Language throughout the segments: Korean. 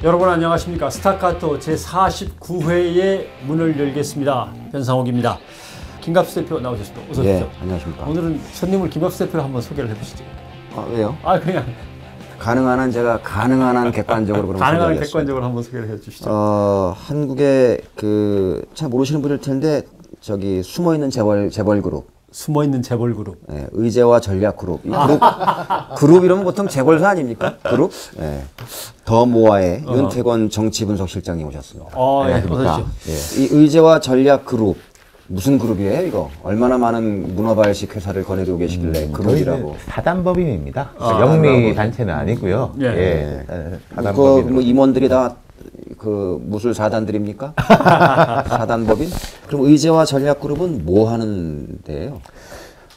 여러분 안녕하십니까. 스타카토 제49회의 문을 열겠습니다. 변상옥입니다. 김갑수 대표 나오셨습니다. 어서 오십시오. 네, 안녕하십니까. 오늘은 손님을 김갑수 대표로 한번 소개를 해보시죠. 왜요? 그냥 가능한 한 제가 가능한 한 객관적으로 그런 가능한 객관적으로 한번 소개를 해주시죠. 한국의 잘 모르시는 분일 텐데 저기 숨어 있는 재벌 그룹. 숨어있는 재벌 그룹. 네, 의제와 전략 그룹. 이 그룹 이러면 보통 재벌사 아닙니까? 그룹. 네. 더 모아의 윤태권 정치분석실장님 오셨습니다. 예, 어서 오십시오. 이 의제와 전략 그룹. 무슨 그룹이에요, 이거? 얼마나 많은 문어발식 회사를 거느리고 계시길래 그룹이라고. 사단법인입니다. 영리 단체는 아니고요. 예. 사단법인. 뭐 임원들이 다 그 무술 사단들입니까? 사단법인? 그럼 의제와 전략 그룹은 뭐 하는 데예요?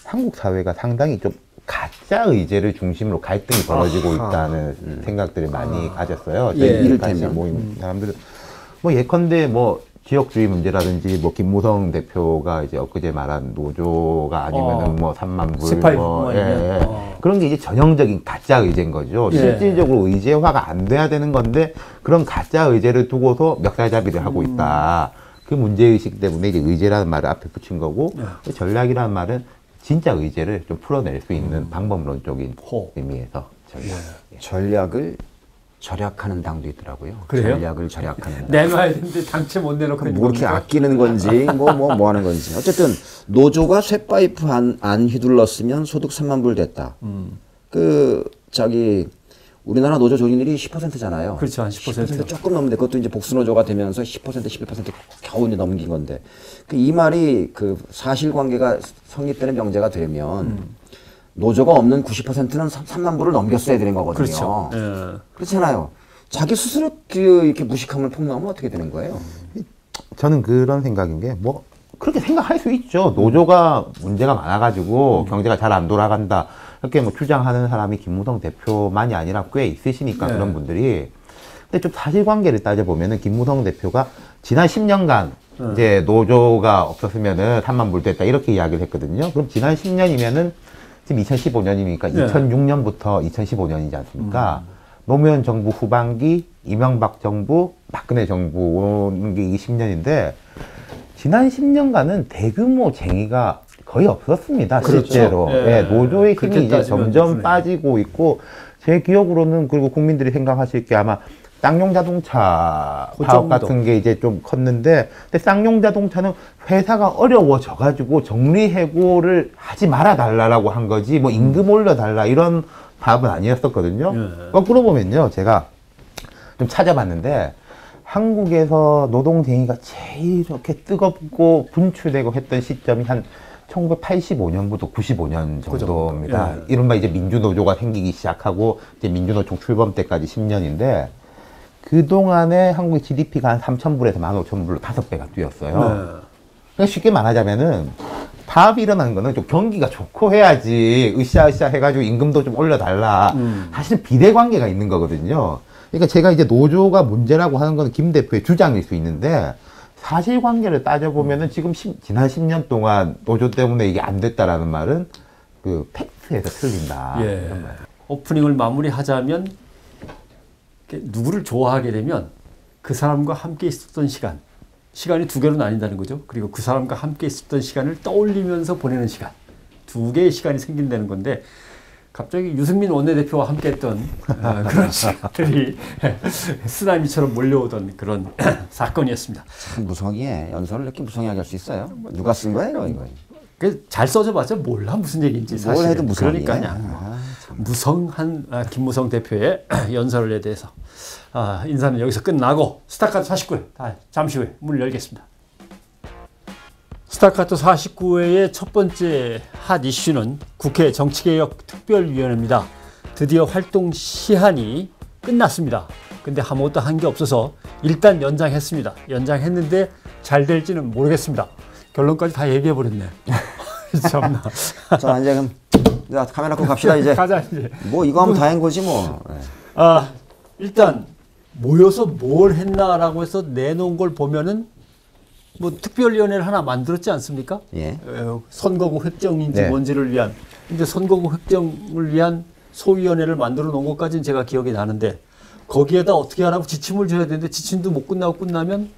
한국 사회가 상당히 좀 가짜 의제를 중심으로 갈등이 벌어지고 있다는 생각들을 많이 가졌어요. 이를테면 모임 사람들은 뭐 예컨대 뭐 지역주의 문제라든지 뭐 김무성 대표가 이제 엊그제 말한 노조가 아니면은 뭐 3만 불 그런 게 이제 전형적인 가짜 의제인 거죠. 실질적으로 의제화가 안 돼야 되는 건데 그런 가짜 의제를 두고서 멱살잡이를 하고 있다. 그 문제의식 때문에 이제 의제라는 말을 앞에 붙인 거고 전략이라는 말은 진짜 의제를 좀 풀어낼 수 있는 방법론적인 의미에서 전략을 절약하는 당도 있더라고요. 그래요? 전략을 절약하는 당. 내놔야 되는데 당최 못 내놓고 뭐 이렇게 아끼는 건지 뭐 하는 건지. 어쨌든 노조가 쇠파이프 안 휘둘렀으면 소득 3만 불 됐다. 우리나라 노조 조직률이 10%잖아요. 그렇죠. 한 10%. 조금 넘는데 그것도 이제 복수노조가 되면서 10% 11% 겨우 이제 넘긴 건데 이 말이 그 사실관계가 성립되는 명제가 되면 노조가 없는 90%는 3만 불을 넘겼어야 되는 거거든요. 그렇죠. 그렇잖아요. 자기 스스로 이렇게 무식함을 폭로하면 어떻게 되는 거예요? 저는 그런 생각인 게 뭐 그렇게 생각할 수 있죠. 노조가 문제가 많아가지고 경제가 잘 안 돌아간다. 이렇게 뭐 주장하는 사람이 김무성 대표만이 아니라 꽤 있으시니까 그런 분들이. 근데 좀 사실관계를 따져보면은 김무성 대표가 지난 10년간 이제 노조가 없었으면은 3만 불 됐다 이렇게 이야기를 했거든요. 그럼 지난 10년이면은 지금 2015년이니까 2006년부터 2015년이지 않습니까? 노무현 정부 후반기, 이명박 정부, 박근혜 정부 오는 게 20년인데 지난 10년간은 대규모 쟁의가 거의 없었습니다. 그렇죠. 실제로. 노조의 힘이 이제 점점 빠지고 있고 제 기억으로는 그리고 국민들이 생각하실 게 아마 쌍용 자동차 파업 같은 게 이제 좀 컸는데 근데 쌍용 자동차는 회사가 어려워져가지고 정리해고를 하지 말아달라고 한 거지 뭐 임금 올려달라 이런 파업은 아니었었거든요. 거꾸로 보면요. 제가 좀 찾아봤는데 한국에서 노동쟁의가 제일 이렇게 뜨겁고 분출되고 했던 시점이 한 1985년부터 95년 정도입니다. 이른바 이제 민주노조가 생기기 시작하고 이제 민주노총 출범 때까지 10년인데 그동안에 한국의 GDP가 한 3,000불에서 15,000불로 5배가 뛰었어요. 그러니까 쉽게 말하자면은 파업이 일어나는 거는 좀 경기가 좋고 해야지 으쌰으쌰 해가지고 임금도 좀 올려달라. 사실은 비례관계가 있는 거거든요. 그러니까 제가 이제 노조가 문제라고 하는 건 김 대표의 주장일 수 있는데 사실관계를 따져보면은 지금 지난 10년 동안 노조 때문에 이게 안 됐다라는 말은 그 팩트에서 틀린다. 오프닝을 마무리하자면 누구를 좋아하게 되면 그 사람과 함께 있었던 시간이 두 개로 나뉜다는 거죠. 그리고 그 사람과 함께 있었던 시간을 떠올리면서 보내는 시간. 두 개의 시간이 생긴다는 건데 갑자기 유승민 원내대표와 함께 했던 그런 시간들이 쓰나미처럼 몰려오던 그런 사건이었습니다. 참 무성의해. 연설을 이렇게 무성의하게 할 수 있어요? 누가 쓴 거예요, 이거? 잘 써줘봤자 몰라 무슨 얘기인지 사실. 뭘 해도 무성이야. 그러니까요. 무성한 김무성 대표의 연설에 대해서 인사는 여기서 끝나고 스타카토 49회 잠시 후에 문을 열겠습니다. 스타카토 49회의 첫 번째 핫 이슈는 국회 정치개혁 특별위원회입니다. 드디어 활동 시한이 끝났습니다. 근데 아무것도 한 게 없어서 일단 연장했습니다. 연장했는데 잘 될지는 모르겠습니다. 결론까지 다 얘기해버렸네. 참나. 자, 이제 그럼 카메라 끄고 갑시다, 이제. 가자, 이제. 뭐, 이거 하면 다인 거지, 뭐. 일단, 모여서 뭘 했나라고 해서 내놓은 걸 보면은, 뭐, 특별위원회를 하나 만들었지 않습니까? 선거구 획정인지 뭔지를 위한. 이제 선거구 획정을 위한 소위원회를 만들어 놓은 것까지는 제가 기억이 나는데, 거기에다 어떻게 하라고 지침을 줘야 되는데 지침도 못 끝나면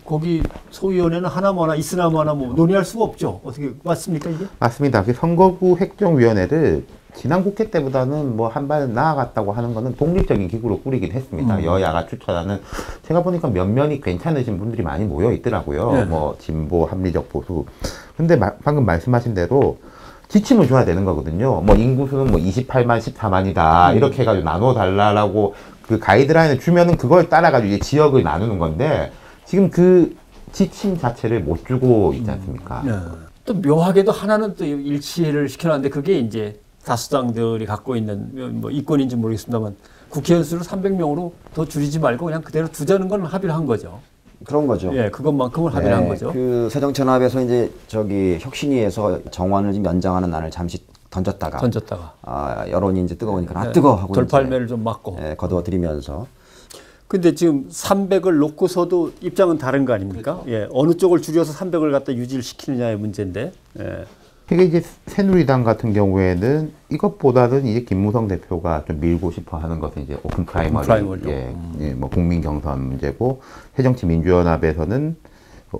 거기 소위원회는 하나 있으나 마나 뭐 논의할 수가 없죠. 어떻게 맞습니까 이게? 맞습니다. 그 선거구 획정위원회를 지난 국회 때보다는 뭐 한 발 나아갔다고 하는 거는 독립적인 기구로 꾸리긴 했습니다. 여야가 추천하는 제가 보니까 면면이 괜찮으신 분들이 많이 모여 있더라고요. 네. 뭐 진보, 합리적 보수. 근데 방금 말씀하신 대로 지침을 줘야 되는 거거든요. 뭐 인구수는 뭐 28만, 14만이다 이렇게 해가지고 나눠 달라고 그 가이드라인을 주면은 그걸 따라가지고 이제 지역을 나누는 건데. 지금 그 지침 자체를 못 주고 있지 않습니까? 또 묘하게도 하나는 또 일치를 시켜놨는데 그게 이제 다수당들이 갖고 있는 뭐 이권인지 모르겠습니다만 국회의원 수를 300명으로 더 줄이지 말고 그냥 그대로 두자는 건 합의를 한 거죠. 그런 거죠. 예, 그것만큼은 합의를 한 거죠. 그 새정치연합에서 이제 저기 혁신위에서 정원을 좀 연장하는 안을 잠시 던졌다가 여론이 이제 뜨거우니까 뜨거 하고 돌팔매를 좀 맞고 거두어드리면서. 근데 지금 300을 놓고서도 입장은 다른 거 아닙니까? 그렇죠. 예, 어느 쪽을 줄여서 300을 갖다 유지를 시키느냐의 문제인데. 예. 이게 이제 새누리당 같은 경우에는 이것보다는 이제 김무성 대표가 좀 밀고 싶어 하는 것은 이제 오픈 프라이머리, 뭐 국민 경선 문제고 새정치민주연합에서는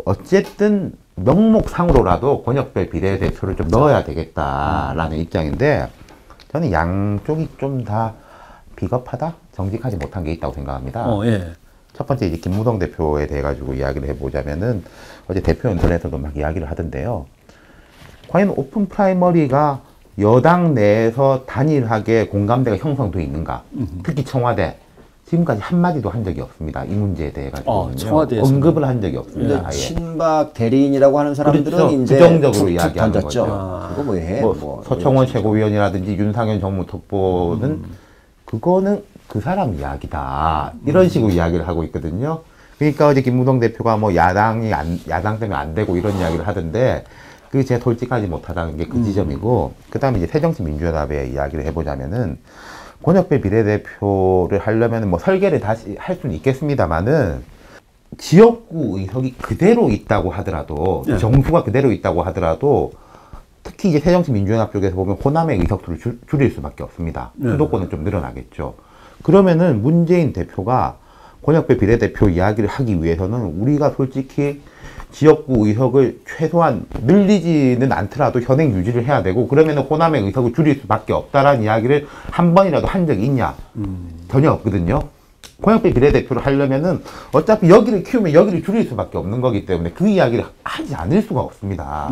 어쨌든 명목상으로라도 권역별 비례대표를 좀 넣어야 되겠다라는 입장인데 저는 양쪽이 좀 다 비겁하다? 정직하지 못한 게 있다고 생각합니다. 예. 첫 번째 이제 김무성 대표에 대해 가지고 이야기를 해보자면은 어제 대표 연설에서도 막 이야기를 하던데요. 과연 오픈 프라이머리가 여당 내에서 단일하게 공감대가 형성돼 있는가? 특히 청와대 지금까지 한마디도 한 적이 없습니다. 이 문제에 대해 가지고는요. 언급을 한 적이 없습니다. 친박 대리인이라고 하는 사람들은 그렇죠. 이제 부정적으로 이야기하는 던졌죠. 거죠. 그거 뭐 해? 뭐 서청원 최고위원이라든지 윤상현 정무특보는 그거는 그 사람 이야기다. 이런 식으로 이야기를 하고 있거든요. 그러니까 어제 김무성 대표가 뭐 야당 때문에 안 되고 이런 이야기를 하던데 그게 제가 솔직하지 못하다는 게 그 지점이고 그 다음에 이제 새정치민주연합의 이야기를 해보자면은 권역별 비례대표를 하려면 뭐 설계를 다시 할 수는 있겠습니다만은 지역구 의석이 그대로 있다고 하더라도 정수가 그대로 있다고 하더라도 특히 이제 새정치민주연합 쪽에서 보면 호남의 의석수를 줄일 수밖에 없습니다. 수도권은 좀 늘어나겠죠. 그러면은 문재인 대표가 권역별 비례대표 이야기를 하기 위해서는 우리가 솔직히 지역구 의석을 최소한 늘리지는 않더라도 현행 유지를 해야 되고 그러면은 호남의 의석을 줄일 수밖에 없다라는 이야기를 한 번이라도 한 적이 있냐? 전혀 없거든요. 권역별 비례대표를 하려면은 어차피 여기를 키우면 여기를 줄일 수밖에 없는 거기 때문에 그 이야기를 하지 않을 수가 없습니다.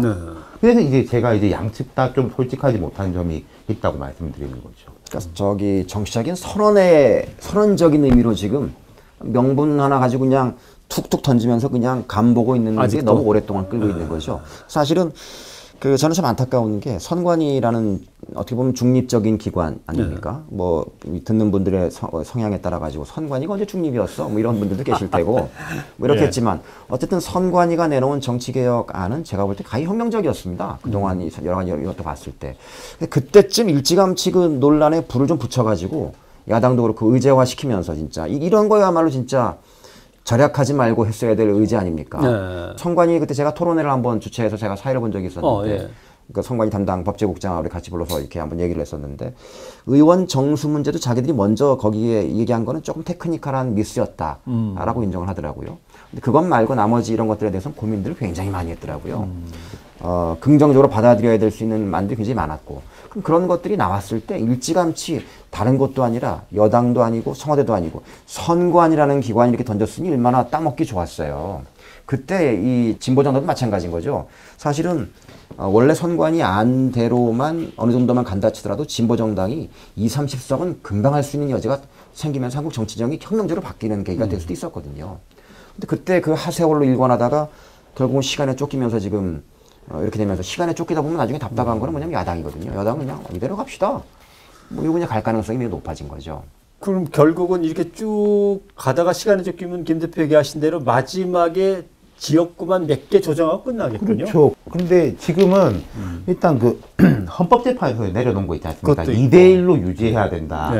그래서 이제 제가 이제 양측 다 좀 솔직하지 못한 점이 있다고 말씀드리는 거죠. 그러니까 저기 정치적인 선언적인 의미로 지금 명분 하나 가지고 그냥 툭툭 던지면서 그냥 감 보고 있는 게 너무 오랫동안 끌고 있는 거죠. 사실은 그 저는 참 안타까운 게 선관위라는 어떻게 보면 중립적인 기관 아닙니까? 뭐 듣는 분들의 성향에 따라 가지고 선관위가 언제 중립이었어? 뭐 이런 분들도 계실 테고 뭐 이렇게 했지만 어쨌든 선관위가 내놓은 정치개혁안은 제가 볼 때 가히 혁명적이었습니다. 그동안 여러 가지 이것도 봤을 때 그때쯤 일찌감치 그 논란에 불을 좀 붙여가지고 야당도 그렇고 의제화 시키면서 진짜 이런 거야말로 진짜 절약하지 말고 했어야 될 의제 아닙니까? 선관위 그때 제가 토론회를 한번 주최해서 제가 사회를 본 적이 있었는데 그러니까 선관위 담당 법제국장하고 같이 불러서 이렇게 한번 얘기를 했었는데 의원 정수 문제도 자기들이 먼저 거기에 얘기한 거는 조금 테크니컬한 미스였다라고 인정을 하더라고요. 근데 그것 말고 나머지 이런 것들에 대해서는 고민들을 굉장히 많이 했더라고요. 긍정적으로 받아들여야 될 수 있는 만들이 굉장히 많았고 그럼 그런 것들이 나왔을 때 일찌감치 다른 것도 아니라 여당도 아니고 청와대도 아니고 선관위라는 기관이 이렇게 던졌으니 얼마나 따먹기 좋았어요. 그때 이 진보정당도 마찬가지인 거죠. 사실은 원래 선관위 안대로만 어느 정도만 간다 치더라도 진보정당이 20, 30석은 금방 할 수 있는 여지가 생기면서 한국 정치정이 혁명적으로 바뀌는 계기가 될 수도 있었거든요. 근데 그때 그 하세월로 일관하다가 결국은 시간에 쫓기면서 지금 이렇게 되면서 시간에 쫓기다 보면 나중에 답답한 거는 뭐냐면 야당이거든요. 야당은 그냥 이대로 갑시다. 뭐 이거 그냥 갈 가능성이 매우 높아진 거죠. 그럼 결국은 이렇게 쭉 가다가 시간에 쫓기면 김 대표 얘기하신 대로 마지막에 지역구만 몇 개 조정하고 끝나겠군요. 그렇죠. 근데 지금은 일단 그 헌법재판에서 내려놓은 거 있지 않습니까? 2대1로 유지해야 된다.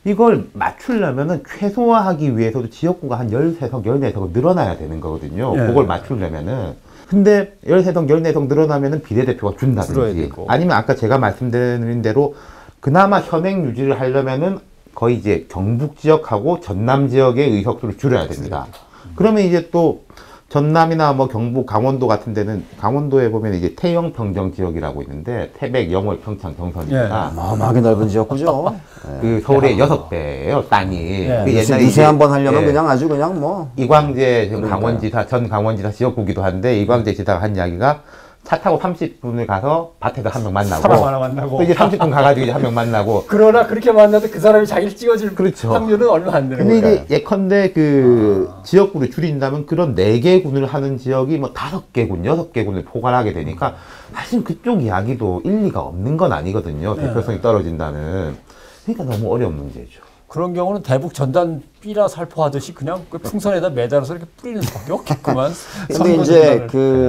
이걸 맞추려면은 최소화하기 위해서도 지역구가 한 13석, 14석 늘어나야 되는 거거든요. 그걸 맞추려면은. 근데 13석, 14석 늘어나면은 비례대표가 준다든지 아니면 아까 제가 말씀드린 대로 그나마 현행 유지를 하려면은 거의 이제 경북 지역하고 전남 지역의 의석수를 줄여야 됩니다. 그러면 이제 또 전남이나 뭐 경북, 강원도 같은 데는 강원도에 보면 이제 태영, 평정 지역이라고 있는데 태백, 영월, 평창, 경선입니다. 어마어마하게 넓은 지역구죠. 그 서울의 6배예요, 땅이. 그 옛날에 유세 한번 하려면 그냥 아주 그냥 뭐 이광재 전 강원지사 지역구기도 한데 이광재 지사가 한 이야기가 차 타고 30분을 가서 밭에서 한 명 만나고 사람 하나 만나고 또 이제 30분 가가지고 이제 한 명 만나고 그러나 그렇게 만나도 그 사람이 자기를 찍어줄 그렇죠. 확률은 얼마 안 되는 근데 거예요. 이제 예컨대 그 지역구를 줄인다면 그런 4개 군을 하는 지역이 뭐 5개 군, 6개 군을 포괄하게 되니까 사실 그쪽 이야기도 일리가 없는 건 아니거든요. 대표성이 떨어진다는. 그러니까 너무 어려운 문제죠. 그런 경우는 대북 전단 삐라 살포하듯이 그냥 그 풍선에다 매달아서 이렇게 뿌리는 수밖에 없겠구만. 근데 이제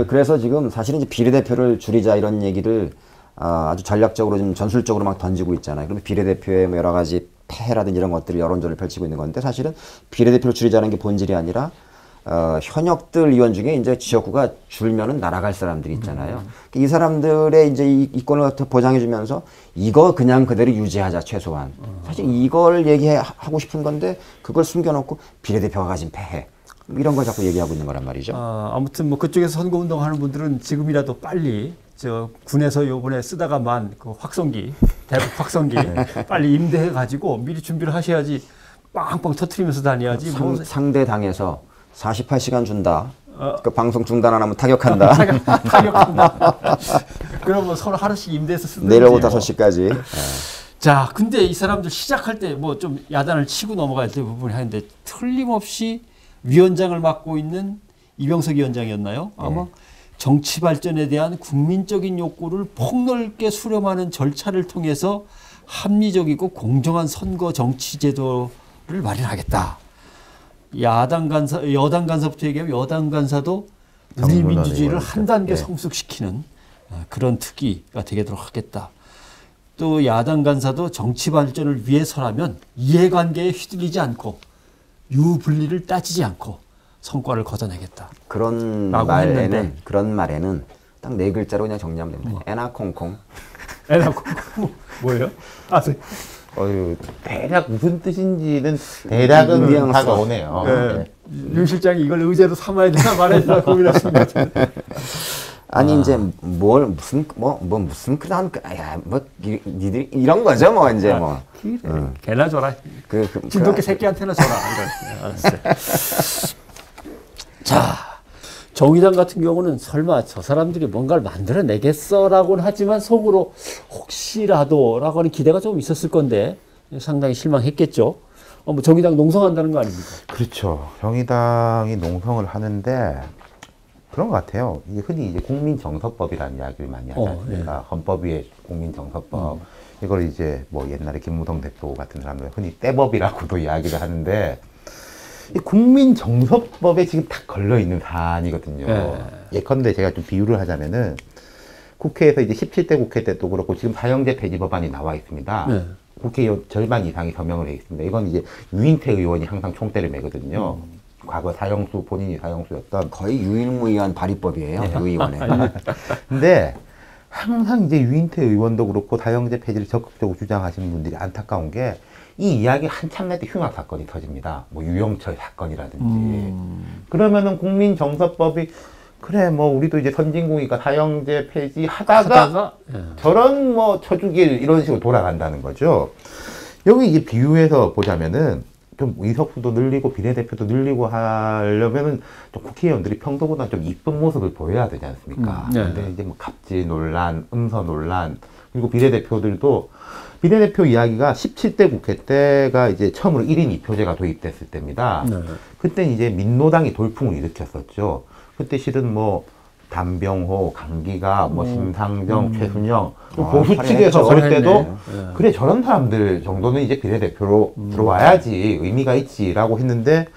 그래서 지금 사실은 이제 비례대표를 줄이자 이런 얘기를 아주 전략적으로 좀 전술적으로 막 던지고 있잖아요. 그러면 비례대표의 뭐 여러 가지 폐해라든지 이런 것들을 여론전을 펼치고 있는 건데 사실은 비례대표를 줄이자는 게 본질이 아니라 현역들 의원 중에 이제 지역구가 줄면은 날아갈 사람들이 있잖아요. 이 사람들의 이제 이권을 보장해주면서 이거 그냥 그대로 유지하자 최소한. 사실 이걸 얘기하고 싶은 건데 그걸 숨겨놓고 비례대표가 가진 폐해 이런 걸 자꾸 얘기하고 있는 거란 말이죠. 아무튼 뭐 그쪽에서 선거운동 하는 분들은 지금이라도 빨리 저 군에서 요번에 쓰다가 만 그 확성기 대북 확성기 빨리 임대해 가지고 미리 준비를 하셔야지 빵빵 터트리면서 다녀야지. 상대 당에서 48시간 준다. 그 방송 중단 안 하면 타격한다. 타격한다. 그러면 서로 하루씩 임대해서 쓰든지. 내일부터 5시까지. 자, 근데 이 사람들 시작할 때 뭐 좀 야단을 치고 넘어갈 때 부분이 하는데 틀림없이 위원장을 맡고 있는 이병석 위원장이었나요? 아마 정치 발전에 대한 국민적인 욕구를 폭넓게 수렴하는 절차를 통해서 합리적이고 공정한 선거 정치 제도를 마련하겠다. 여당 간사부터 얘기하면 여당 간사도 우리 민주주의를 한 단계 성숙시키는 그런 특위가 되도록 하겠다. 또 야당 간사도 정치 발전을 위해서라면 이해관계에 휘둘리지 않고 유불리를 따지지 않고 성과를 거둬내겠다. 그런 말에는 딱 4글자로 그냥 정리하면 됩니다. 에나콩콩. 에나콩콩 뭐예요? 대략 무슨 뜻인지는 대략은 다가오네요. 윤 실장이 이걸 의제로 삼아야 되나 말아야 되나 고민하시는 것 같은데. 아니 이제 무슨 그런 니들 이런 거죠 뭐 이제 뭐. 개나 줘라. 진돗개 새끼한테나 줘라. 알았어요. 자, 정의당 같은 경우는 설마 저 사람들이 뭔가를 만들어내겠어라고는 하지만 속으로 혹시라도라고 하는 기대가 좀 있었을 건데 상당히 실망했겠죠. 뭐 정의당 농성한다는 거 아닙니까? 그렇죠. 정의당이 농성을 하는데 그런 것 같아요. 이게 흔히 이제 국민정서법이라는 이야기를 많이 하지 않습니까? 헌법 위에 국민정서법. 이걸 이제 뭐 옛날에 김무성 대표 같은 사람들 흔히 떼법이라고도 이야기를 하는데 이 국민정서법에 지금 딱 걸려있는 사안이거든요. 예컨대 제가 좀 비유를 하자면은 국회에서 이제 17대 국회 때도 그렇고 지금 사형제 폐지 법안이 나와 있습니다. 국회의원 절반 이상이 서명을 해 있습니다. 이건 이제 유인태 의원이 항상 총대를 매거든요. 과거 사형수, 본인이 사형수였던. 거의 유일무이한 발의법이에요. 그 의원에. 근데 항상 이제 유인태 의원도 그렇고 사형제 폐지를 적극적으로 주장하시는 분들이 안타까운 게 이 이야기 한참 날 때 흉악 사건이 터집니다. 뭐 유영철 사건이라든지. 그러면은 국민정서법이 그래 뭐 우리도 이제 선진국이니까 사형제 폐지 하다가 저런 뭐 쳐주길 이런 식으로 돌아간다는 거죠. 여기 이제 비유해서 보자면은 좀 의석수도 늘리고 비례대표도 늘리고 하려면은 좀 국회의원들이 평소보다 좀 이쁜 모습을 보여야 되지 않습니까? 근데 이제 뭐 갑질 논란, 음서 논란, 그리고 비례대표들도 비례대표 이야기가 17대 국회 때가 이제 처음으로 1인 2표제가 도입됐을 때입니다. 그때 이제 민노당이 돌풍을 일으켰었죠. 그때 실은 뭐 담병호, 강기가, 뭐 심상정, 최순영, 보수 측에서 그럴 때도 그래 저런 사람들 정도는 이제 비례대표로 들어와야지 의미가 있지라고 했는데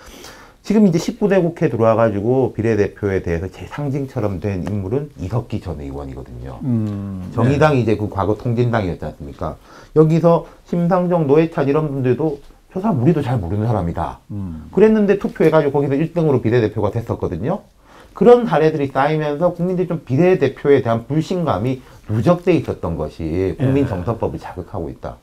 지금 이제 19대 국회 들어와가지고 비례대표에 대해서 제 상징처럼 된 인물은 이석기 전 의원이거든요. 정의당이 이제 그 과거 통진당이었지 않습니까? 여기서 심상정, 노회찬 이런 분들도 저 사람 우리도 잘 모르는 사람이다. 그랬는데 투표해가지고 거기서 1등으로 비례대표가 됐었거든요. 그런 사례들이 쌓이면서 국민들이 좀 비례대표에 대한 불신감이 누적돼 있었던 것이 국민정서법을 자극하고 있다.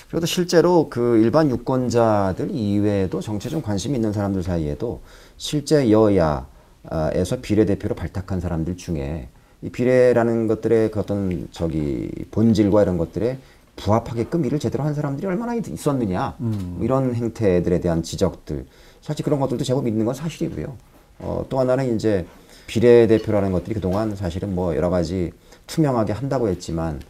그래도 실제로 그 일반 유권자들 이외에도 정치에 좀 관심 있는 사람들 사이에도 실제 여야에서 비례대표로 발탁한 사람들 중에 이 비례라는 것들의 그 어떤 본질과 이런 것들에 부합하게끔 일을 제대로 한 사람들이 얼마나 있었느냐 이런 행태들에 대한 지적들 사실 그런 것들도 제법 있는 건 사실이고요. 또 하나는 이제 비례대표라는 것들이 그동안 사실은 뭐 여러 가지 투명하게 한다고 했지만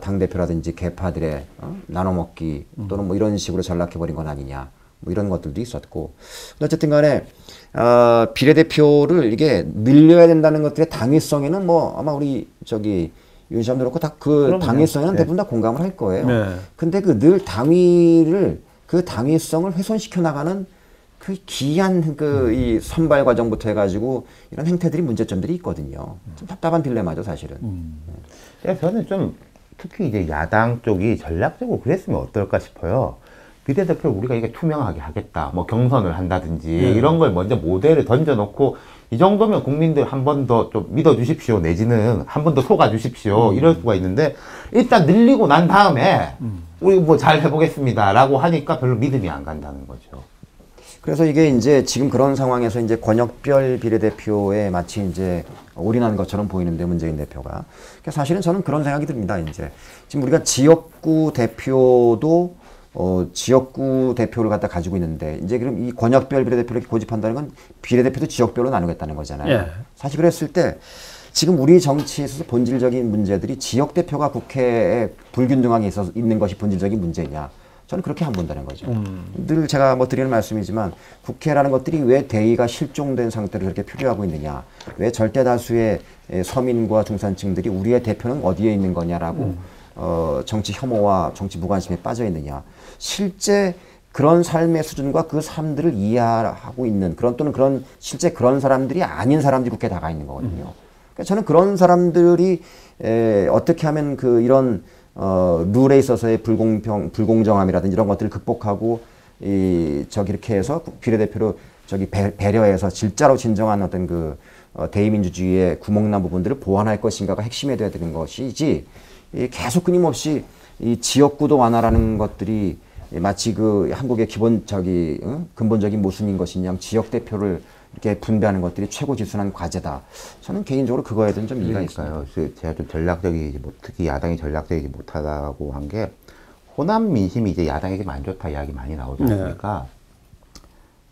당대표라든지 계파들의 나눠먹기 또는 뭐 이런 식으로 전락해버린 건 아니냐 뭐 이런 것들도 있었고 어쨌든 간에 비례대표를 이게 늘려야 된다는 것들의 당위성에는 뭐 아마 우리 윤시험도 그렇고 다 그 당위성에는 대부분 다 공감을 할 거예요. 네. 근데 그 늘 그 당위성을 훼손시켜 나가는 그 기이한 이 선발 과정부터 해가지고 이런 행태들이 문제점들이 있거든요. 좀 답답한 딜레마죠, 사실은. 저는 좀 특히 이제 야당 쪽이 전략적으로 그랬으면 어떨까 싶어요. 비례대표를 우리가 이게 투명하게 하겠다, 뭐 경선을 한다든지 이런 걸 먼저 모델을 던져놓고 이 정도면 국민들 한 번 더 좀 믿어주십시오 내지는 한 번 더 속아주십시오 이럴 수가 있는데 일단 늘리고 난 다음에 우리 뭐 잘 해보겠습니다라고 하니까 별로 믿음이 안 간다는 거죠. 그래서 이게 이제 지금 그런 상황에서 이제 권역별 비례대표에 마치 이제 올인한 것처럼 보이는데 문재인 대표가 사실은 저는 그런 생각이 듭니다. 이제 지금 우리가 지역구 대표도 지역구 대표를 갖다 가지고 있는데 이제 그럼 이 권역별 비례대표를 고집한다는 건 비례대표도 지역별로 나누겠다는 거잖아요. 예. 사실 그랬을 때 지금 우리 정치에 있어서 본질적인 문제들이 지역 대표가 국회에 불균등하게 있는 것이 본질적인 문제냐? 저는 그렇게 안 본다는 거죠. 늘 제가 뭐 드리는 말씀이지만 국회라는 것들이 왜 대의가 실종된 상태로 그렇게 표류하고 있느냐? 왜 절대 다수의 서민과 중산층들이 우리의 대표는 어디에 있는 거냐라고 정치 혐오와 정치 무관심에 빠져 있느냐? 실제 그런 삶의 수준과 그 삶들을 이해하고 있는 그런 실제 그런 사람들이 아닌 사람들이 국회에 나가 있는 거거든요. 그러니까 저는 그런 사람들이 어떻게 하면 이런 룰에 있어서의 불공정함이라든지 이런 것들을 극복하고 이렇게 해서 비례대표로 배려해서 진정한 어떤 대의민주주의의 구멍난 부분들을 보완할 것인가가 핵심이 되어야 되는 것이지 계속 끊임없이 이 지역구도 완화라는 것들이 마치 한국의 근본적인 모순인 것인 지역 대표를 이렇게 분배하는 것들이 최고 지순한 과제다. 저는 개인적으로 그거에 대한 좀 이해가 있어요. 제가 좀 특히 야당이 전략적이지 못하다고 한 게 호남 민심이 이제 야당에게 안 좋다 이야기 많이 나오지 않습니까?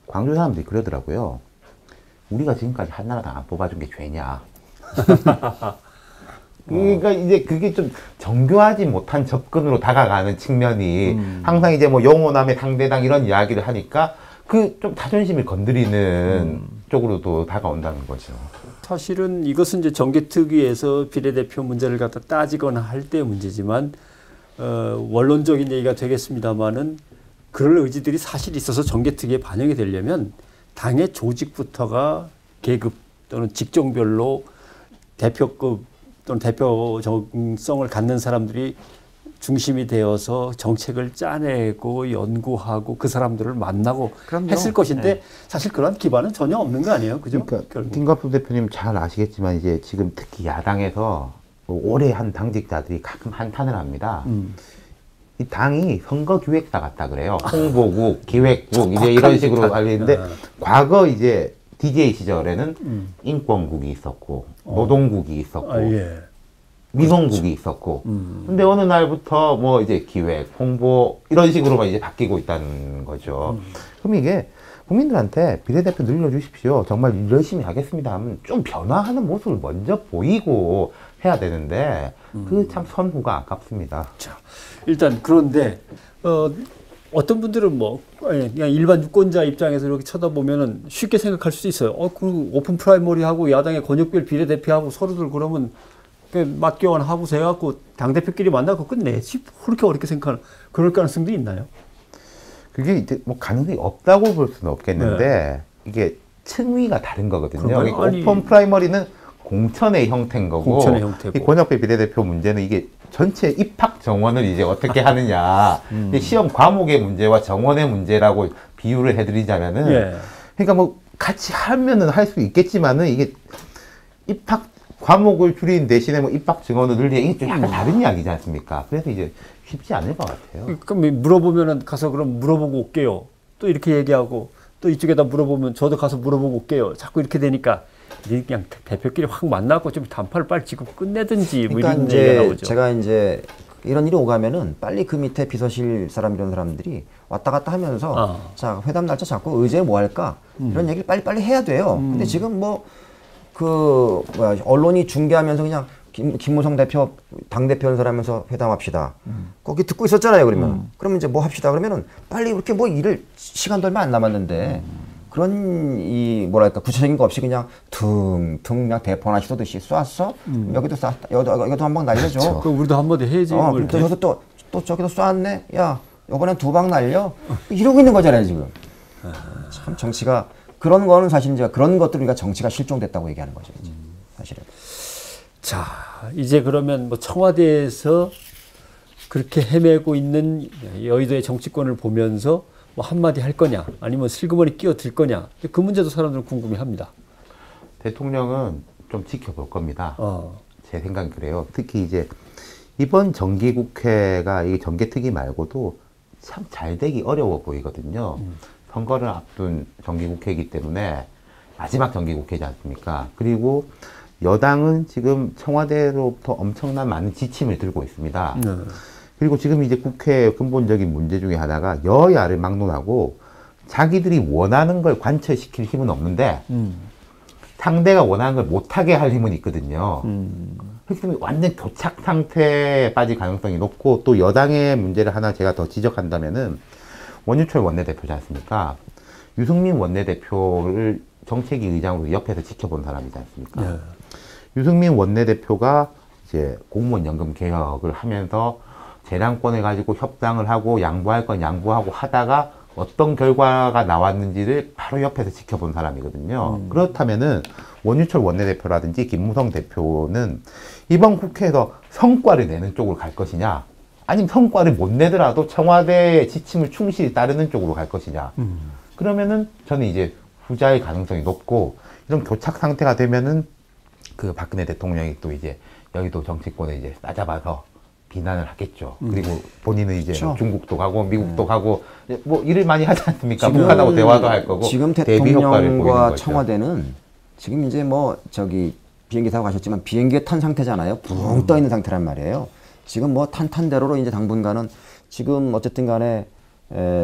광주 사람들이 그러더라고요. 우리가 지금까지 한나라당 안 뽑아준 게 죄냐? 그러니까 이제 그게 좀 정교하지 못한 접근으로 다가가는 측면이 항상 이제 뭐 영호남의 상대당 이런 이야기를 하니까 좀 자존심을 건드리는 쪽으로도 다가온다는 거죠. 사실은 이것은 이제 정개특위에서 비례대표 문제를 갖다 따지거나 할 때 문제지만 원론적인 얘기가 되겠습니다만은 그럴 의지들이 사실 있어서 정개특위에 반영이 되려면 당의 조직부터가 계급 또는 직종별로 대표급 또는 대표성을 갖는 사람들이 중심이 되어서 정책을 짜내고 연구하고 그 사람들을 만나고 했을 것인데 사실 그런 기반은 전혀 없는 거 아니에요, 그죠? 그러니까 김갑수 대표님 잘 아시겠지만 이제 지금 특히 야당에서 오래 한 당직자들이 가끔 한탄을 합니다. 이 당이 선거기획사 같다 그래요. 홍보국, 기획국 이제 이런 식으로 알리는데 과거 이제 DJ 시절에는 인권국이 있었고 노동국이 있었고. 민원국이 있었고, 근데 어느 날부터 뭐 이제 기획, 홍보, 이런 식으로만 이제 바뀌고 있다는 거죠. 그럼 이게 국민들한테 비례대표 늘려주십시오. 정말 열심히 하겠습니다 하면 좀 변화하는 모습을 먼저 보이고 해야 되는데, 그 참 선후가 아깝습니다. 자, 일단 그런데, 어떤 분들은 그냥 일반 유권자 입장에서 이렇게 쳐다보면은 쉽게 생각할 수도 있어요. 그 오픈 프라이머리하고 야당의 권역별 비례대표하고 서로들 그러면 맞교환하고서 해갖고 당대표끼리 만나고 끝내지. 그렇게 어렵게 생각하는, 그럴 가능성도 있나요? 그게 이제 뭐 가능성이 없다고 볼 수는 없겠는데, 이게 층위가 다른 거거든요. 그러니까 오픈 프라이머리는 공천의 형태인 거고, 공천의 형태고. 이 권역별 비례대표 문제는 이게 전체 입학 정원을 이제 어떻게 하느냐, 시험 과목의 문제와 정원의 문제라고 비유를 해드리자면은, 그러니까 뭐 같이 하면은 할 수 있겠지만은 이게 입학 과목을 줄인 대신에 뭐 입학 증원을 늘리는 이게 좀 약간 다른 이야기지 않습니까? 그래서 이제 쉽지 않을 것 같아요. 그럼 물어보면은 가서 그럼 물어보고 올게요. 또 이렇게 얘기하고 또 이쪽에다 물어보면 저도 가서 물어보고 올게요. 자꾸 이렇게 되니까 그냥 대표끼리 확 만나고 좀 단판을 빨리 지금 끝내든지 뭐 그러니까 이런 이제 얘기가 나오죠. 제가 이제 이런 일이 오가면은 빨리 그 밑에 비서실 사람 이런 사람들이 왔다 갔다 하면서 자 회담 날짜 잡고 의제에 뭐 할까 이런 얘기를 빨리 해야 돼요. 근데 지금 뭐 그 뭐야 언론이 중계하면서 그냥 김무성 대표 당 대표 연설하면서 회담합시다. 거기 듣고 있었잖아요. 그러면 이제 뭐 합시다. 그러면은 빨리 이렇게 뭐 일을 시간도 얼마 안 남았는데 그런 이 뭐랄까 구체적인 거 없이 그냥 퉁퉁 그냥 대포 하나 쏘듯이 쐈어. 여기도 쐈다. 여기도 한 방 날려줘. 그렇죠. 그럼 우리도 한마디 해야지. 그럼 또 여기서 또 저기도 쐈네. 야 이번엔 2방 날려. 이러고 있는 거잖아요 지금. 참 정치가 그런 거는 사실 이제 그런 것들 우리가 정치가 실종됐다고 얘기하는 거죠. 이제 사실은. 자, 이제 그러면 뭐 청와대에서 그렇게 헤매고 있는 여의도의 정치권을 보면서 뭐 한마디 할 거냐, 아니면 슬그머니 끼어들 거냐, 그 문제도 사람들은 궁금해합니다. 대통령은 좀 지켜볼 겁니다. 제 생각은 그래요. 특히 이제 이번 정기국회가 이 정개특위 말고도 참 잘 되기 어려워 보이거든요. 선거를 앞둔 정기국회이기 때문에 마지막 정기국회지 않습니까? 그리고 여당은 지금 청와대로부터 엄청난 많은 지침을 들고 있습니다. 그리고 지금 이제 국회의 근본적인 문제 중에 하나가 여야를 막론하고 자기들이 원하는 걸 관철시킬 힘은 없는데 상대가 원하는 걸 못하게 할 힘은 있거든요. 그렇기 때문에 완전 교착 상태에 빠질 가능성이 높고 또 여당의 문제를 하나 제가 더 지적한다면은 원유철 원내대표지 않습니까? 유승민 원내대표를 정책위 의장으로 옆에서 지켜본 사람이지 않습니까? 유승민 원내대표가 이제 공무원 연금 개혁을 하면서 재량권을 가지고 협상을 하고 양보할 건 양보하고 하다가 어떤 결과가 나왔는지를 바로 옆에서 지켜본 사람이거든요. 그렇다면은 원유철 원내대표라든지 김무성 대표는 이번 국회에서 성과를 내는 쪽으로 갈 것이냐, 아니면 성과를 못 내더라도 청와대의 지침을 충실히 따르는 쪽으로 갈 것이냐. 그러면은 저는 이제 후자의 가능성이 높고, 이런 교착 상태가 되면은 그 박근혜 대통령이 또 이제 여의도 정치권에 이제 싸잡아서 비난을 하겠죠. 그리고 본인은 이제 그렇죠. 중국도 가고 미국도 가고 뭐 일을 많이 하지 않습니까? 북한하고 대화도 할 거고. 지금 대비 효과를 보이는 대통령과 거죠. 청와대는 지금 이제 뭐 저기 비행기 타고 가셨지만 비행기에 탄 상태잖아요. 붕 떠 있는 상태란 말이에요. 지금 뭐 탄탄대로로 이제 당분간은 지금 어쨌든 간에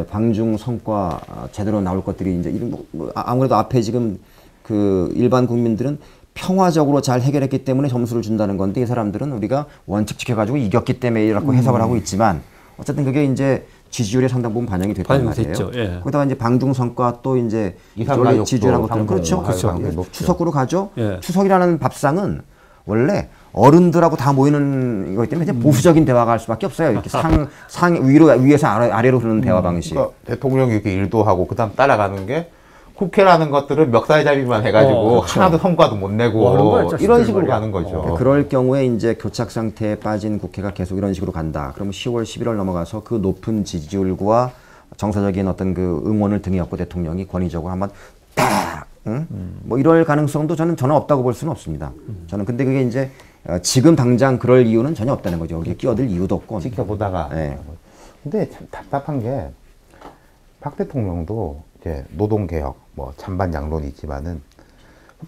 방중 성과 제대로 나올 것들이 이제 뭐 아무래도 앞에 지금 그 일반 국민들은 평화적으로 잘 해결했기 때문에 점수를 준다는 건데, 이 사람들은 우리가 원칙 지켜가지고 이겼기 때문에 이라고 해석을 하고 있지만 어쨌든 그게 이제 지지율에 상당 부분 반영이 됐단 말이에요. 예. 거기다가 이제 방중 성과 또 이제 이산가족도 지지율한 것들은 그렇죠. 그렇죠. 추석으로 가죠. 예. 추석이라는 밥상은 원래 어른들하고 다 모이는 거기 때문에 이제 보수적인 대화가 할 수밖에 없어요. 이렇게 위에서 아래로 흐르는 대화 방식. 그러니까 대통령이 이렇게 일도 하고 그다음 따라가는 게 국회라는 것들은 멱살 잡이만 해가지고 그렇죠. 하나도 성과도 못 내고 뭐 하는 거야, 이런 식으로 말이야. 가는 거죠. 그럴 경우에 이제 교착 상태에 빠진 국회가 계속 이런 식으로 간다. 그러면 10월, 11월 넘어가서 그 높은 지지율과 정서적인 어떤 그 응원을 등에 업고 대통령이 권위적으로 한번 딱, 뭐 이럴 가능성도 저는 없다고 볼 수는 없습니다. 저는 근데 그게 이제 지금 당장 그럴 이유는 전혀 없다는 거죠. 여기에 끼어들 이유도 없고. 지켜보다가. 네. 근데 참 답답한 게 박 대통령도 이제 노동개혁, 뭐 찬반 양론이 있지만은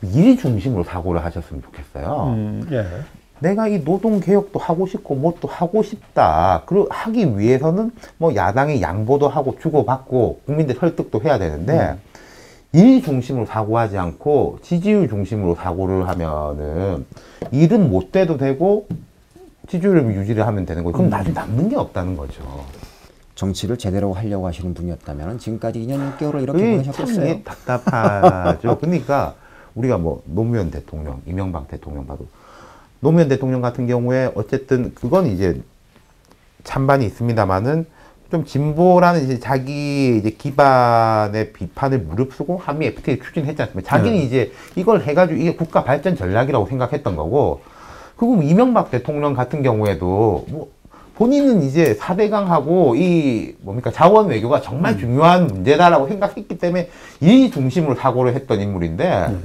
일 중심으로 사고를 하셨으면 좋겠어요. 예. 내가 이 노동개혁도 하고 싶고 뭐 또 하고 싶다. 그리고 하기 위해서는 뭐 야당의 양보도 하고 주고받고 국민들 설득도 해야 되는데 일 중심으로 사고하지 않고 지지율 중심으로 사고를 하면은 일은 못 돼도 되고 지지율을 유지를 하면 되는 거예요. 그럼 나중에 남는 게 없다는 거죠. 정치를 제대로 하려고 하시는 분이었다면 지금까지 2년 6개월을 이렇게 참 보내셨겠어요. 이게 답답하죠. 그러니까 우리가 뭐 노무현 대통령, 이명박 대통령 봐도 노무현 대통령 같은 경우에 어쨌든 그건 이제 찬반이 있습니다만은 좀 진보라는 이제 자기 이제 기반의 비판을 무릅쓰고 한미 FTA를 추진했지 않습니까? 자기는 이제 이걸 해가지고 이게 국가 발전 전략이라고 생각했던 거고, 그리고 이명박 대통령 같은 경우에도 뭐 본인은 이제 4대강하고 이 뭡니까 자원 외교가 정말 중요한 문제다라고 생각했기 때문에 이 중심으로 사고를 했던 인물인데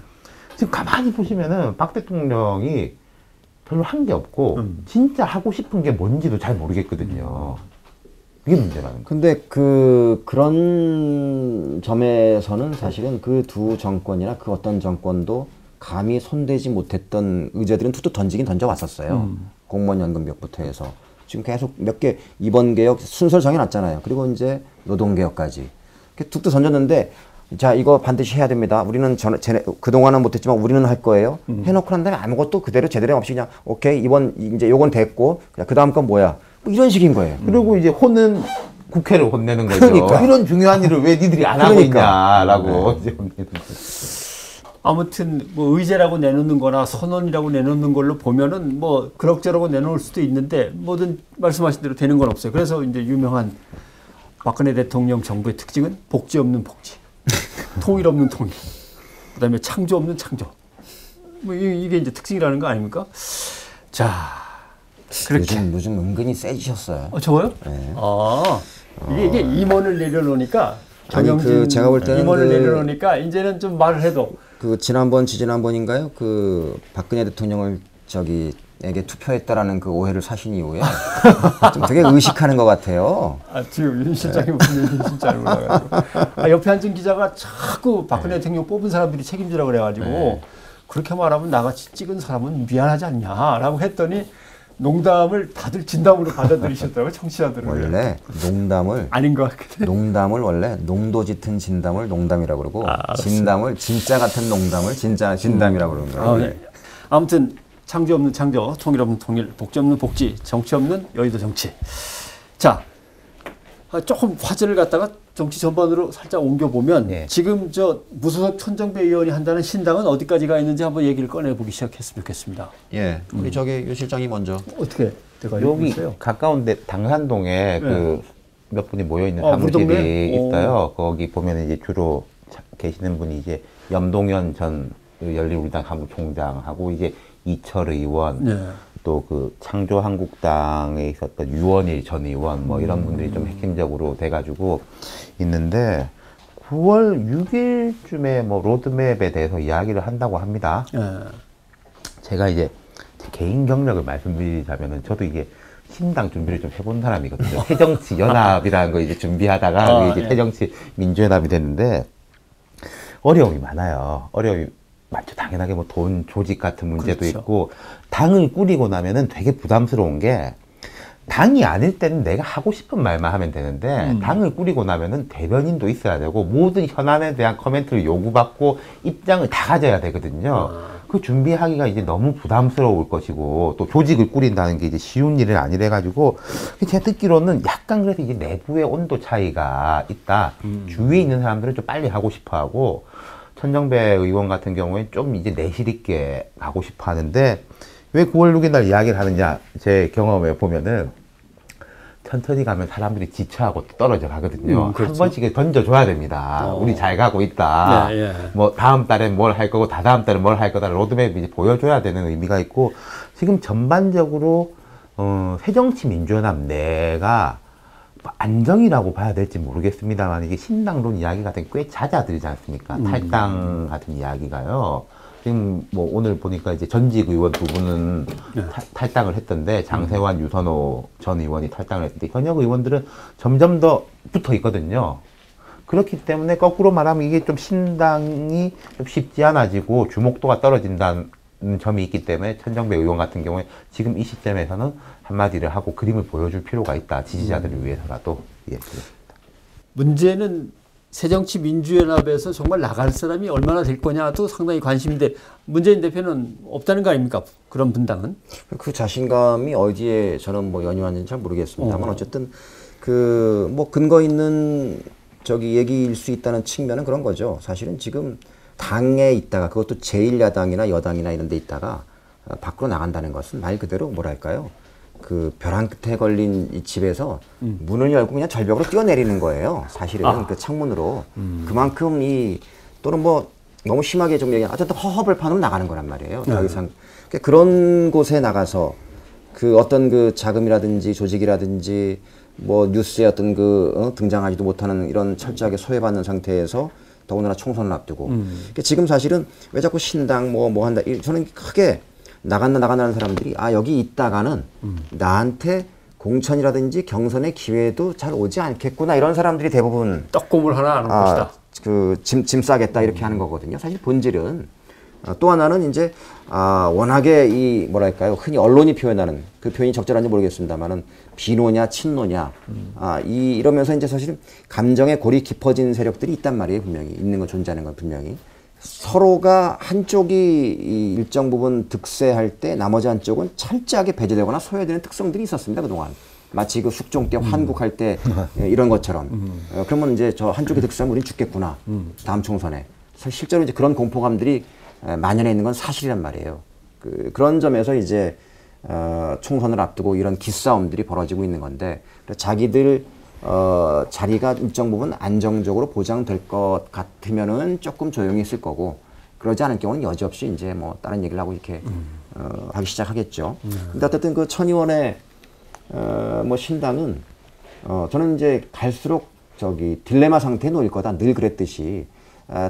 지금 가만히 보시면은 박 대통령이 별로 한 게 없고 진짜 하고 싶은 게 뭔지도 잘 모르겠거든요. 그게 문제라는 거예요. 근데 그런 점에서는 사실은 그 두 정권이나 그 어떤 정권도 감히 손대지 못했던 의제들은 툭툭 던지긴 던져왔었어요. 공무원 연금개혁부터 해서 지금 계속 몇 개 이번 개혁 순서를 정해놨잖아요. 그리고 이제 노동개혁까지 이렇게 툭툭 던졌는데 자 이거 반드시 해야 됩니다. 우리는 그동안은 못했지만 우리는 할 거예요. 해놓고 난 다음에 아무것도 그대로 제대로 없이 그냥 오케이 이번 이제 요건 됐고 그 다음 건 뭐야 뭐 이런 식인 거예요. 그리고 이제 혼은 국회를 혼내는 거죠. 그러니까. 이런 중요한 일을 왜 니들이 안 하고 있냐라고 이제 혼내는 거죠. 아무튼 뭐 의제라고 내놓는 거나 선언이라고 내놓는 걸로 보면은 뭐 그럭저럭 내놓을 수도 있는데 뭐든 말씀하신 대로 되는 건 없어요. 그래서 이제 유명한 박근혜 대통령 정부의 특징은 복지 없는 복지, 통일 없는 통일, 그다음에 창조 없는 창조. 뭐 이게 이제 특징이라는 거 아닙니까? 자, 그렇게. 요즘 은근히 세지셨어요. 저거요? 네. 이게 임원을 내려놓으니까 아니, 경영진 제가 볼 때는 임원을 내려놓으니까 이제는 좀 말을 해도 그 지지난번인가요? 그 박근혜 대통령을 에게 투표했다라는 그 오해를 사신 이후에 좀 되게 의식하는 것 같아요. 지금 윤 실장이 무슨 얘기인지 잘 몰라가지고. 옆에 앉은 기자가 자꾸 박근혜 대통령 뽑은 사람들이 책임지라고 그래가지고 그렇게 말하면 나같이 찍은 사람은 미안하지 않냐라고 했더니 농담을 다들 진담으로 받아들이셨더라고요. 청취자들은. 원래 농담을 아닌 것 같거든요. 농담을 원래 농도 짙은 진담을 농담이라고 그러고 진담을 진짜 같은 농담을 진짜 진담이라고 그러는 거예요. 네. 아무튼 창조 없는 창조, 통일 없는 통일, 복지 없는 복지, 정치 없는 여의도 정치. 자, 조금 화제를 갖다가 정치 전반으로 살짝 옮겨보면 지금 저 무소속 천정배 의원이 한다는 신당은 어디까지가 있는지 한번 얘기를 꺼내보기 시작했으면 좋겠습니다. 예, 우리 윤 실장이 먼저. 어떻게 제가 여기 있어요? 가까운데 당산동에 그 몇 분이 모여 있는 사무실이 있어요. 거기 보면 이제 주로 계시는 분이 이제 염동연 전 열린우리당 사무총장하고 이제 이철 의원, 또 그 창조한국당에 있었던 유원일 전 의원 뭐 이런 분들이 좀 핵심적으로 돼가지고 있는데 9월 6일쯤에 뭐 로드맵에 대해서 이야기를 한다고 합니다. 제가 이제 제 개인 경력을 말씀드리자면은 저도 이게 신당 준비를 좀 해본 사람이거든요. 새정치 연합이라는 거 이제 준비하다가 이제 새정치 민주연합이 됐는데 어려움이 많아요. 어려움이 맞죠. 당연하게 뭐 돈 조직 같은 문제도 그렇죠. 있고 당을 꾸리고 나면은 되게 부담스러운 게 당이 아닐 때는 내가 하고 싶은 말만 하면 되는데 당을 꾸리고 나면은 대변인도 있어야 되고 모든 현안에 대한 코멘트를 요구받고 입장을 다 가져야 되거든요. 그 준비하기가 이제 너무 부담스러울 것이고 또 조직을 꾸린다는 게 이제 쉬운 일은 아니래 가지고 제가 듣기로는 약간 그래서 이제 내부의 온도 차이가 있다. 주위에 있는 사람들은 좀 빨리 하고 싶어 하고 천정배 의원 같은 경우에 좀 이제 내실 있게 가고 싶어 하는데 왜 9월 6일 날 이야기를 하느냐 제 경험에 보면은 천천히 가면 사람들이 지쳐하고 또 떨어져 가거든요. 그렇죠. 한 번씩 던져줘야 됩니다. 우리 잘 가고 있다. 뭐 다음 달엔 뭘 할 거고 다다음 달엔 뭘 할 거다. 로드맵 이제 보여줘야 되는 의미가 있고 지금 전반적으로 새정치민주연합 내가 안정이라고 봐야 될지 모르겠습니다만 이게 신당론 이야기 같은 게 꽤 잦아들지 않습니까? 탈당 같은 이야기가요. 지금 뭐 오늘 보니까 이제 전직 의원 두 분은 탈당을 했던데 장세환, 유선호 전 의원이 탈당을 했는데 현역 의원들은 점점 더 붙어 있거든요. 그렇기 때문에 거꾸로 말하면 이게 좀 신당이 좀 쉽지 않아지고 주목도가 떨어진다는 점이 있기 때문에 천정배 의원 같은 경우에 지금 이 시점에서는 한마디를 하고 그림을 보여줄 필요가 있다. 지지자들을 위해서라도. 예, 그렇습니다. 문제는 새정치민주연합에서 정말 나갈 사람이 얼마나 될 거냐도 상당히 관심인데 문재인 대표는 없다는 거 아닙니까? 그런 분당은. 그 자신감이 어디에 저는 뭐 연유하는지 잘 모르겠습니다만 어쨌든 그 뭐 근거 있는 얘기일 수 있다는 측면은 그런 거죠. 사실은 지금 당에 있다가 그것도 제1야당이나 여당이나 이런 데 있다가 밖으로 나간다는 것은 말 그대로 뭐랄까요. 그 벼랑 끝에 걸린 이 집에서 문을 열고 그냥 절벽으로 뛰어내리는 거예요. 사실은 그 창문으로. 그만큼 또는 뭐 너무 심하게 좀 얘기하면 어쨌든 허허벌판으로 나가는 거란 말이에요. 더 이상. 그런 곳에 나가서 그 어떤 그 자금이라든지 조직이라든지 뭐 뉴스에 어떤 등장하지도 못하는 이런 철저하게 소외받는 상태에서 더군다나 총선을 앞두고. 그러니까 지금 사실은 왜 자꾸 신당 뭐 한다. 저는 크게 나간다는 사람들이 여기 있다가는 나한테 공천이라든지 경선의 기회도 잘 오지 않겠구나 이런 사람들이 대부분 떡고물 하나 아는 것이다. 짐 싸겠다 이렇게 하는 거거든요. 사실 본질은 또 하나는 이제 워낙에 이 뭐랄까요 흔히 언론이 표현하는 그 표현이 적절한지 모르겠습니다만은 비노냐 친노냐 이러면서 이제 사실은 감정의 골이 깊어진 세력들이 있단 말이에요. 분명히 있는 건 존재하는 건 분명히 서로가 한쪽이 이 일정 부분 득세할 때 나머지 한쪽은 철저하게 배제되거나 소외되는 특성들이 있었습니다. 그동안 마치 그 숙종 때 환국할 때 이런 것처럼 그러면 이제 저 한쪽이 득세하면 우린 죽겠구나 다음 총선에 실제로 이제 그런 공포감들이 만연해 있는 건 사실이란 말이에요. 그런 점에서 이제 총선을 앞두고 이런 기싸움들이 벌어지고 있는 건데 자기들 자리가 일정 부분 안정적으로 보장될 것 같으면은 조금 조용히 있을 거고 그러지 않을 경우는 여지없이 이제 뭐 다른 얘기를 하고 이렇게 하기 시작하겠죠. 근데 어쨌든 그 천 의원의 뭐 신당은 저는 이제 갈수록 저기 딜레마 상태에 놓일 거다 늘 그랬듯이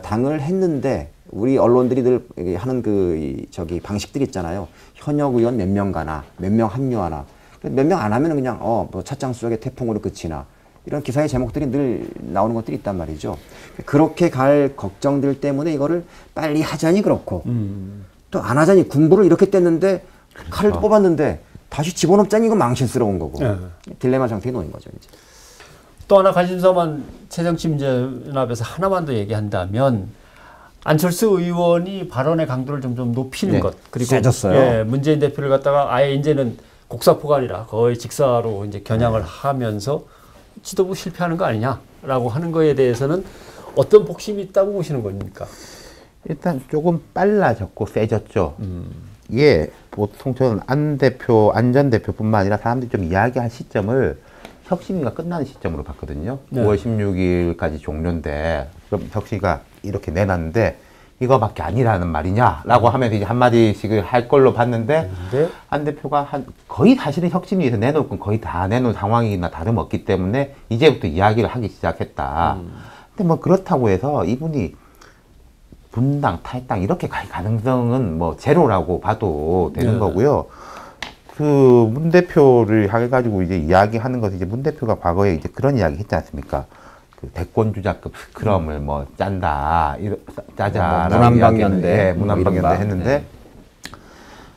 당을 했는데 우리 언론들이 늘 하는 저기 방식들이 있잖아요. 현역 의원 몇 명 가나 몇 명 합류하나 몇 명 안 하면은 그냥 뭐 찻장 수역의 태풍으로 끝이나 이런 기사의 제목들이 늘 나오는 것들이 있단 말이죠. 그렇게 갈 걱정들 때문에 이거를 빨리 하자니 그렇고 또 안 하자니 군부를 이렇게 뗐는데 칼을 뽑았는데 다시 집어넣자니 이거 망신스러운 거고 딜레마 상태에 놓인 거죠. 이제. 또 하나 관심사만 새정치민주연합에서 하나만 더 얘기한다면 안철수 의원이 발언의 강도를 점점 높이는 것 그리고 세졌어요. 문재인 대표를 갖다가 아예 이제는 곡사포가 아니라 거의 직사로 이제 겨냥을 하면서 지도부 실패하는 거 아니냐라고 하는 거에 대해서는 어떤 복심이 있다고 보시는 겁니까? 일단 조금 빨라졌고 세졌죠. 이게 보통 저는 안 전 대표뿐만 아니라 사람들이 좀 이야기할 시점을 혁신위가 끝나는 시점으로 봤거든요. 네. 5월 16일까지 종료인데 그럼 혁신위가 이렇게 내놨는데 이거밖에 아니라는 말이냐라고 하면서 이제 한마디씩을 할 걸로 봤는데 안 대표가 거의 사실은 혁신위에서 내놓을 건 거의 다 내놓은 상황이나 다름없기 때문에 이제부터 이야기를 하기 시작했다. 근데 뭐 그렇다고 해서 이분이 분당, 탈당 이렇게 갈 가능성은 뭐 제로라고 봐도 되는 거고요. 그 문 대표를 해가지고 이제 이야기하는 것은 이제 문 대표가 과거에 이제 그런 이야기 했지 않습니까? 그 대권 주자급 스크럼을 뭐 짜자라는 문안방연대 문안방연대 했는데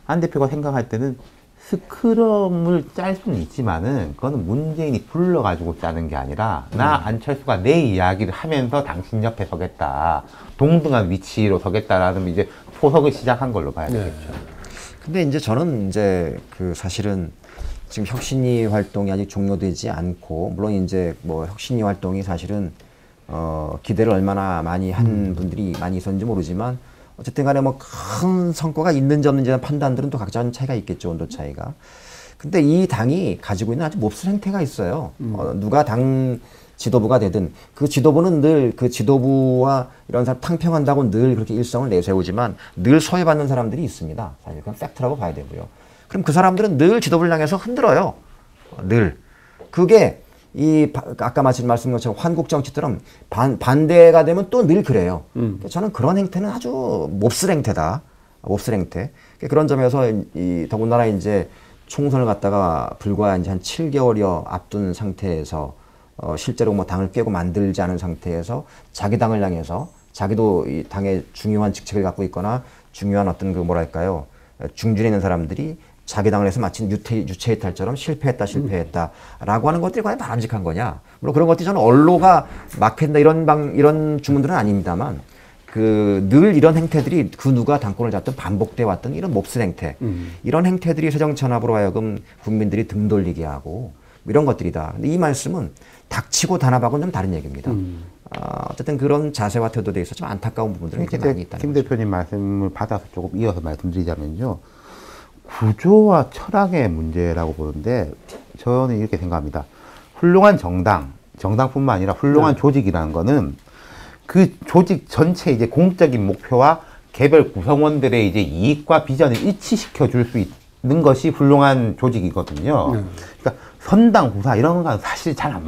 안 대표가 생각할 때는 스크럼을 짤 수는 있지만은 그거는 문재인이 불러가지고 짜는 게 아니라 나 안철수가 내 이야기를 하면서 당신 옆에 서겠다. 동등한 위치로 서겠다라는 이제 포석을 시작한 걸로 봐야 되겠죠. 근데 이제 저는 이제 그 사실은 지금 혁신위 활동이 아직 종료되지 않고 물론 이제 뭐 혁신위 활동이 사실은 기대를 얼마나 많이 한 분들이 많이 있었는지 모르지만 어쨌든 간에 뭐 큰 성과가 있는지 없는지의 판단들은 또 각자 차이가 있겠죠. 온도 차이가. 근데 이 당이 가지고 있는 아주 몹쓸 행태가 있어요. 누가 당 지도부가 되든 그 지도부는 늘 그 지도부와 이런 사람 탕평한다고 늘 그렇게 일성을 내세우지만 늘 소외받는 사람들이 있습니다. 사실 그건 팩트라고 봐야 되고요. 그럼 그 사람들은 늘 지도부를 향해서 흔들어요. 늘. 그게 아까 말씀드린 것처럼 환국 정치처럼 반대가 되면 또 늘 그래요. 저는 그런 행태는 아주 몹쓸 행태다. 몹쓸 행태. 그런 점에서 더군다나 이제 총선을 갖다가 불과 이제 한 7개월여 앞둔 상태에서 실제로 뭐 당을 깨고 만들지 않은 상태에서 자기 당을 향해서 자기도 이 당의 중요한 직책을 갖고 있거나 중요한 어떤 그 뭐랄까요 중진에 있는 사람들이 자기 당을 해서 마치 유체이탈처럼 실패했다라고 하는 것들이 과연 바람직한 거냐? 물론 그런 것들이 저는 언로가 막힌다 이런 주문들은 아닙니다만 늘 이런 행태들이 그 누가 당권을 잡든 반복돼 왔던 이런 몹쓸 행태 이런 행태들이 새정치연합으로 하여금 국민들이 등 돌리게 하고 이런 것들이다. 근데 이 말씀은 닥치고 단합하고는 좀 다른 얘기입니다. 어쨌든 그런 자세와 태도에 있어서 좀 안타까운 부분들이 많이 있다는 김 대표님 말씀을 받아서 조금 이어서 말씀드리자면요. 구조와 철학의 문제라고 보는데 저는 이렇게 생각합니다. 훌륭한 정당뿐만 아니라 훌륭한 조직이라는 거는 그 조직 전체 이제 공적인 목표와 개별 구성원들의 이제 이익과 비전을 일치시켜 줄 수 있는 것이 훌륭한 조직이거든요. 그러니까 선당 후사 이런 건 사실 잘 안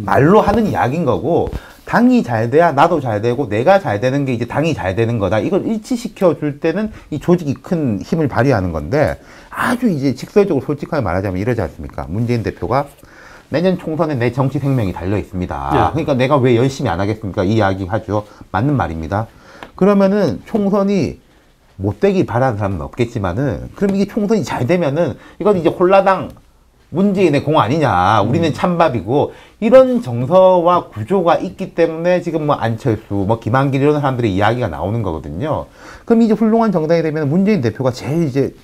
말로 하는 이야기인 거고 당이 잘 돼야 나도 잘 되고 내가 잘 되는 게 이제 당이 잘 되는 거다. 이걸 일치시켜 줄 때는 이 조직이 큰 힘을 발휘하는 건데 아주 이제 직설적으로 솔직하게 말하자면 이러지 않습니까? 문재인 대표가 내년 총선에 내 정치 생명이 달려 있습니다. 예. 그러니까 내가 왜 열심히 안 하겠습니까? 이 이야기 하죠. 맞는 말입니다. 그러면은 총선이 못 되길 바라는 사람은 없겠지만은 그럼 이게 총선이 잘 되면은 이건 이제 홀라당 문재인의 공 아니냐. 우리는 찬밥이고 이런 정서와 구조가 있기 때문에 지금 뭐 안철수, 뭐 김한길 이런 사람들의 이야기가 나오는 거거든요. 그럼 이제 훌륭한 정당이 되면 문재인 대표가 제일 이제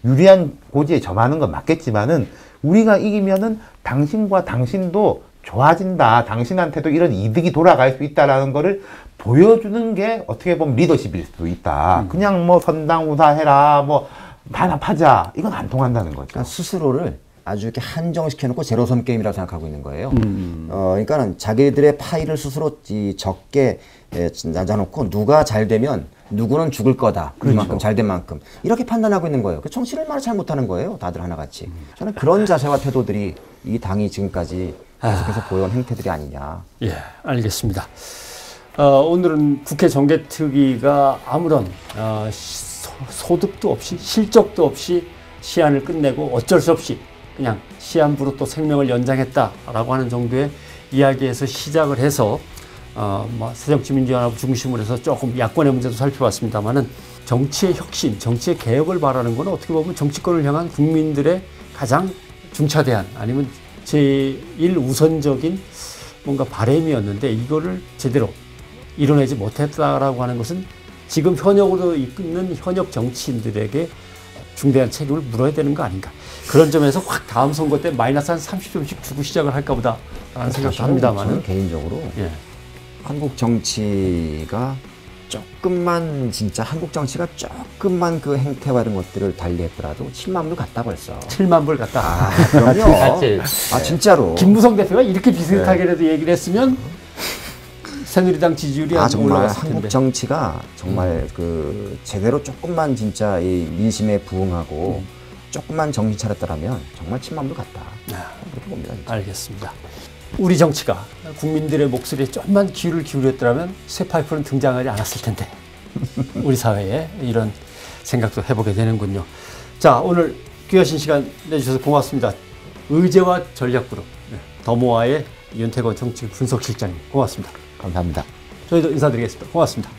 유리한 고지에 점하는 건 맞겠지만은 우리가 이기면은 당신과 당신도 좋아진다. 당신한테도 이런 이득이 돌아갈 수 있다라는 거를 보여주는 게 어떻게 보면 리더십일 수도 있다. 그냥 뭐 선당우사 해라, 뭐 단합하자. 이건 안 통한다는 거죠. 그러니까 스스로를 아주 이렇게 한정시켜놓고 제로섬 게임이라고 생각하고 있는 거예요. 그러니까는 자기들의 파일을 스스로 적게 낮아놓고 누가 잘 되면 누구는 죽을 거다. 그만큼 잘 된 만큼 이렇게 판단하고 있는 거예요. 그 정치를 말 잘 못하는 거예요. 다들 하나같이. 저는 그런 자세와 태도들이 이 당이 지금까지 계속해서 보여온 행태들이 아니냐. 예, 알겠습니다. 오늘은 국회 정개특위가 아무런 소득도 없이 실적도 없이 시한을 끝내고 어쩔 수 없이 그냥 시한부로 또 생명을 연장했다라고 하는 정도의 이야기에서 시작을 해서 뭐 새정치민주연합 중심으로 해서 조금 야권의 문제도 살펴봤습니다만은 정치의 혁신, 정치의 개혁을 바라는 건 어떻게 보면 정치권을 향한 국민들의 가장 중차대한 아니면 제일 우선적인 뭔가 바람이었는데 이거를 제대로 이뤄내지 못했다라고 하는 것은 지금 현역으로 이끄는 현역 정치인들에게 중대한 책임을 물어야 되는 거 아닌가. 그런 점에서 확 다음 선거 때 마이너스 한 30점씩 주고 시작을 할까 보다라는 생각도 합니다만은. 저는 개인적으로 예. 한국 정치가 조금만 진짜 한국 정치가 조금만 그 행태와 이런 것들을 달리했더라도 7만 불 갔다 벌써. 7만 불 갔다. 아, 그럼요. 갔지. 아, 진짜로. 김무성 대표가 이렇게 비슷하게라도 얘기를 했으면 새누리당 지지율이 아주 정말 올라갔을 텐데. 한국 정치가 정말 그 제대로 조금만 진짜 이 민심에 부응하고 조금만 정신 차렸더라면 정말 7만 불 갔다. 그렇게 봅니다. 진짜. 알겠습니다. 우리 정치가 국민들의 목소리에 조금만 귀를 기울였더라면 쇠파이프는 등장하지 않았을 텐데 우리 사회에 이런 생각도 해보게 되는군요. 자, 오늘 귀하신 시간 내주셔서 고맙습니다. 의제와 전략그룹 더모아의 윤태권 정치 분석실장님 고맙습니다. 감사합니다. 저희도 인사드리겠습니다. 고맙습니다.